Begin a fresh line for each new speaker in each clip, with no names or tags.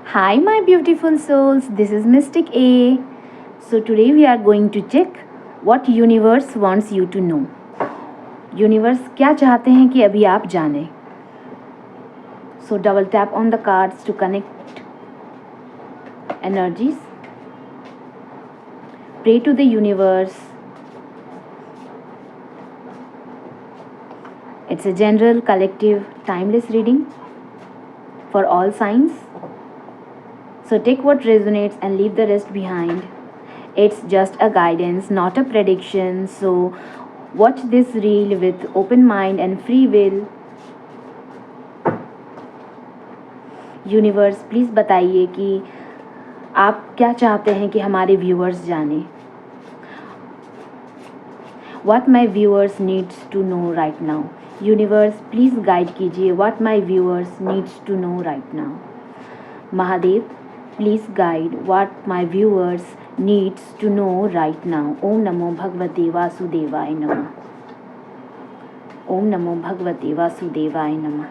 Hi, my beautiful souls. This is Mystic A. So today we are going to check what universe wants you to know. Universe क्या चाहते हैं कि अभी आप जानें. So double tap on the cards to connect energies. Pray to the universe. It's a general, collective, timeless reading for all signs. So take what resonates and leave the rest behind. It's just a guidance, not a prediction. So watch this reel with open mind and free will. Universe please बताइए कि आप क्या चाहते हैं कि हमारे viewers जानें. What my viewers needs to know right now. Universe please guide कीजिए what my viewers needs to know right now. Mahadev please guide what my viewers needs to know right now. ओम नमो भगवते वासुदेवाय नमः. ओम नमो भगवते वासुदेवाय नमः.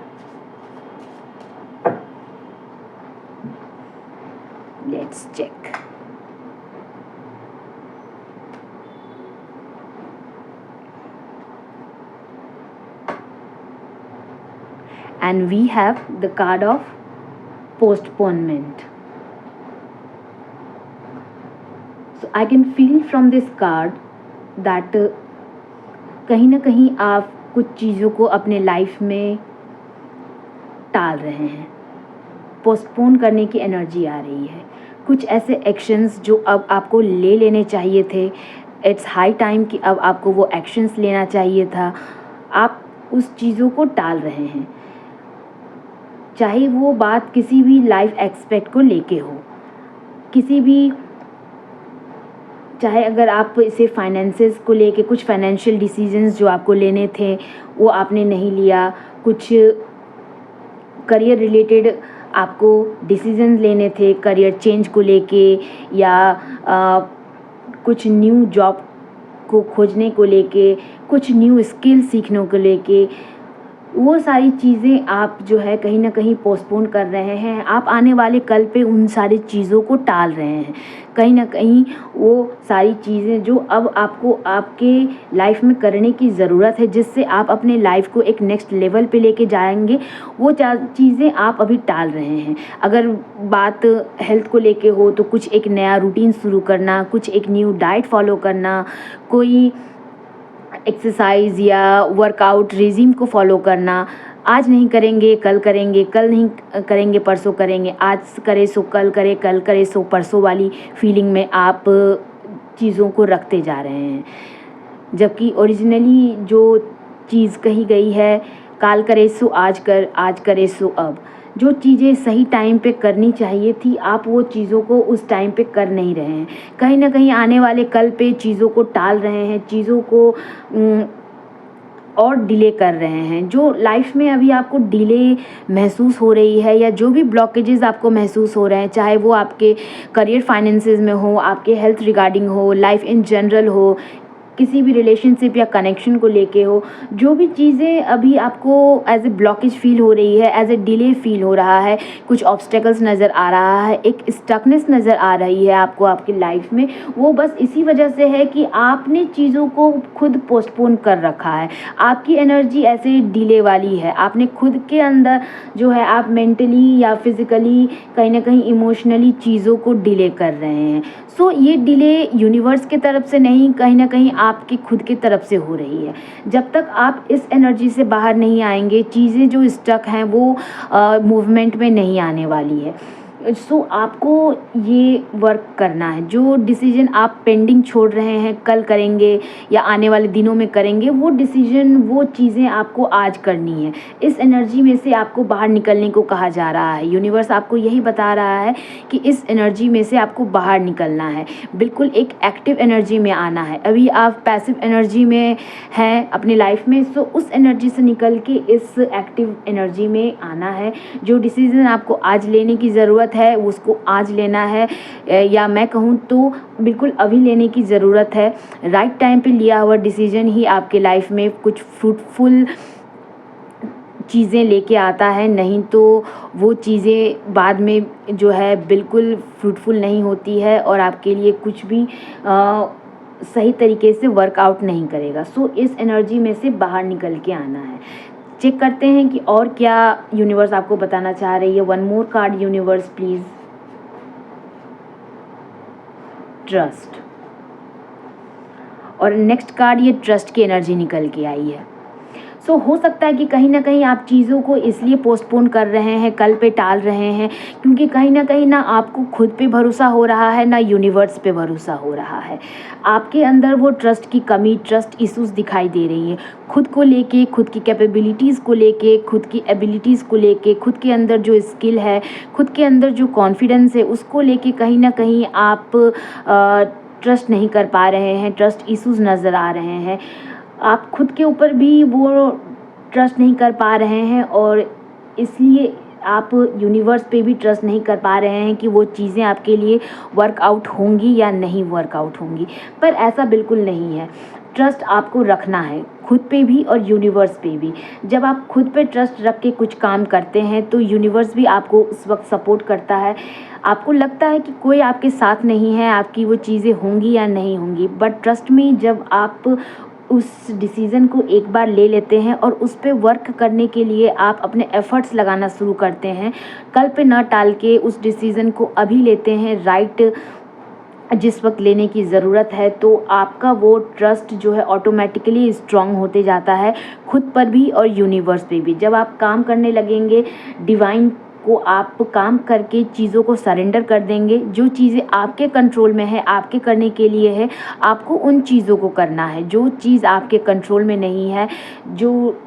Let's check. And we have the card of postponement. So I can feel from this card that कहीं ना कहीं आप कुछ चीज़ों को अपने लाइफ में टाल रहे हैं. पोस्टपोन करने की एनर्जी आ रही है. कुछ ऐसे एक्शंस जो अब आपको ले लेने चाहिए थे. इट्स हाई टाइम कि अब आपको वो एक्शंस लेना चाहिए था. आप उस चीज़ों को टाल रहे हैं, चाहे वो बात किसी भी लाइफ एस्पेक्ट को लेके हो. किसी भी, चाहे अगर आप इसे फाइनेंसेस को लेके कुछ फाइनेंशियल डिसीजंस जो आपको लेने थे वो आपने नहीं लिया. कुछ करियर रिलेटेड आपको डिसीजन लेने थे करियर चेंज को लेके, या कुछ न्यू जॉब को खोजने को लेके, कुछ न्यू स्किल सीखने को लेके. वो सारी चीज़ें आप जो है कहीं ना कहीं पोस्टपोन कर रहे हैं. आप आने वाले कल पे उन सारी चीज़ों को टाल रहे हैं. कहीं ना कहीं वो सारी चीज़ें जो अब आपको आपके लाइफ में करने की ज़रूरत है, जिससे आप अपने लाइफ को एक नेक्स्ट लेवल पे लेके जाएंगे, वो चीज़ें आप अभी टाल रहे हैं. अगर बात हेल्थ को लेके हो तो कुछ एक नया रूटीन शुरू करना, कुछ एक न्यू डाइट फॉलो करना, कोई एक्सरसाइज या वर्कआउट रेजिम को फॉलो करना. आज नहीं करेंगे कल करेंगे, कल नहीं करेंगे परसों करेंगे, आज करे सो कल करे, कल करे सो परसों वाली फीलिंग में आप चीज़ों को रखते जा रहे हैं. जबकि ओरिजिनली जो चीज़ कही गई है, काल करे सो आज कर, आज करे सो अब. जो चीज़ें सही टाइम पे करनी चाहिए थी, आप वो चीज़ों को उस टाइम पे कर नहीं रहे हैं. कहीं ना कहीं आने वाले कल पे चीज़ों को टाल रहे हैं, चीज़ों को और डिले कर रहे हैं. जो लाइफ में अभी आपको डिले महसूस हो रही है, या जो भी ब्लॉकेजेस आपको महसूस हो रहे हैं, चाहे वो आपके करियर फाइनेंसेस में हो, आपके हेल्थ रिगार्डिंग हो, लाइफ इन जनरल हो, किसी भी रिलेशनशिप या कनेक्शन को लेके हो, जो भी चीज़ें अभी आपको एज ए ब्लॉकेज फील हो रही है, एज ए डिले फील हो रहा है, कुछ ऑब्स्टेकल्स नज़र आ रहा है, एक स्टकनेस नज़र आ रही है आपको आपकी लाइफ में, वो बस इसी वजह से है कि आपने चीज़ों को खुद पोस्टपोन कर रखा है. आपकी एनर्जी ऐसे डिले वाली है. आपने खुद के अंदर जो है, आप मेंटली या फिज़िकली कहीं ना कहीं इमोशनली चीज़ों को डिले कर रहे हैं. सो ये डिले यूनिवर्स की तरफ से नहीं, कहीं ना कहीं आपकी खुद की तरफ से हो रही है. जब तक आप इस एनर्जी से बाहर नहीं आएंगे, चीज़ें जो स्टक हैं वो मूवमेंट में नहीं आने वाली है. सो आपको ये वर्क करना है. जो डिसीजन आप पेंडिंग छोड़ रहे हैं, कल करेंगे या आने वाले दिनों में करेंगे, वो डिसीजन, वो चीज़ें आपको आज करनी है. इस एनर्जी में से आपको बाहर निकलने को कहा जा रहा है. यूनिवर्स आपको यही बता रहा है कि इस एनर्जी में से आपको बाहर निकलना है. बिल्कुल एक एक्टिव एनर्जी में आना है. अभी आप पैसिव एनर्जी में हैं अपनी लाइफ में, सो उस एनर्जी से निकल के इस एक्टिव एनर्जी में आना है. जो डिसीजन आपको आज लेने की ज़रूरत है उसको आज लेना है, या मैं कहूँ तो बिल्कुल अभी लेने की ज़रूरत है. राइट टाइम पे लिया हुआ डिसीजन ही आपके लाइफ में कुछ फ्रूटफुल चीज़ें लेके आता है, नहीं तो वो चीज़ें बाद में जो है बिल्कुल फ्रूटफुल नहीं होती है और आपके लिए कुछ भी सही तरीके से वर्कआउट नहीं करेगा। सो इस एनर्जी में से बाहर निकल के आना है। चेक करते हैं कि और क्या यूनिवर्स आपको बताना चाह रही है। One more card universe please. Trust. और नेक्स्ट कार्ड ये ट्रस्ट की एनर्जी निकल के आई है। सो हो सकता है कि कहीं ना कहीं आप चीज़ों को इसलिए पोस्टपोन कर रहे हैं, कल पे टाल रहे हैं, क्योंकि कहीं ना आपको खुद पे भरोसा हो रहा है, ना यूनिवर्स पे भरोसा हो रहा है। आपके अंदर वो ट्रस्ट की कमी, ट्रस्ट इश्यूज दिखाई दे रही है, खुद को लेके, खुद की कैपेबिलिटीज़ को लेके, खुद की एबिलिटीज़ को लेके, खुद के अंदर जो स्किल है, खुद के अंदर जो कॉन्फिडेंस है, उसको लेके कहीं ना कहीं आप ट्रस्ट नहीं कर पा रहे हैं, ट्रस्ट इश्यूज नज़र आ रहे हैं। आप खुद के ऊपर भी वो ट्रस्ट नहीं कर पा रहे हैं और इसलिए आप यूनिवर्स पे भी ट्रस्ट नहीं कर पा रहे हैं कि वो चीज़ें आपके लिए वर्कआउट होंगी या नहीं वर्कआउट होंगी। पर ऐसा बिल्कुल नहीं है। ट्रस्ट आपको रखना है, खुद पे भी और यूनिवर्स पे भी। जब आप खुद पे ट्रस्ट रख के कुछ काम करते हैं तो यूनिवर्स भी आपको उस वक्त सपोर्ट करता है। आपको लगता है कि कोई आपके साथ नहीं है, आपकी वो चीज़ें होंगी या नहीं होंगी, बट ट्रस्ट में जब आप उस डिसीज़न को एक बार ले लेते हैं और उस पे वर्क करने के लिए आप अपने एफ़र्ट्स लगाना शुरू करते हैं, कल पे न टाल के उस डिसीज़न को अभी लेते हैं, राइट जिस वक्त लेने की ज़रूरत है, तो आपका वो ट्रस्ट जो है ऑटोमेटिकली स्ट्रॉन्ग होते जाता है, खुद पर भी और यूनिवर्स पे भी। जब आप काम करने लगेंगे, डिवाइन को आप काम करके चीज़ों को सरेंडर कर देंगे। जो चीज़ें आपके कंट्रोल में है, आपके करने के लिए है, आपको उन चीज़ों को करना है। जो चीज़ आपके कंट्रोल में नहीं है, जो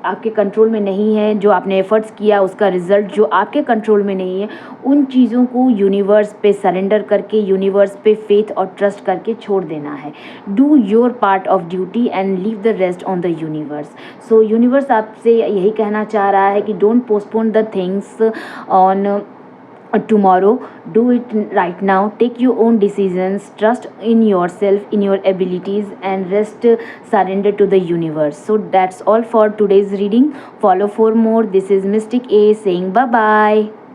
आपके कंट्रोल में नहीं है, जो आपने एफ़र्ट्स किया उसका रिज़ल्ट जो आपके कंट्रोल में नहीं है, उन चीज़ों को यूनिवर्स पे सरेंडर करके, यूनिवर्स पे फेथ और ट्रस्ट करके छोड़ देना है। Do your part of duty and leave the rest on the universe. So universe आपसे यही कहना चाह रहा है कि don't postpone the things on tomorrow. Do it right now. Take your own decisions, trust in yourself, in your abilities, and rest, surrender to the universe. So that's all for today's reading. Follow for more. This is Mystic A saying bye bye.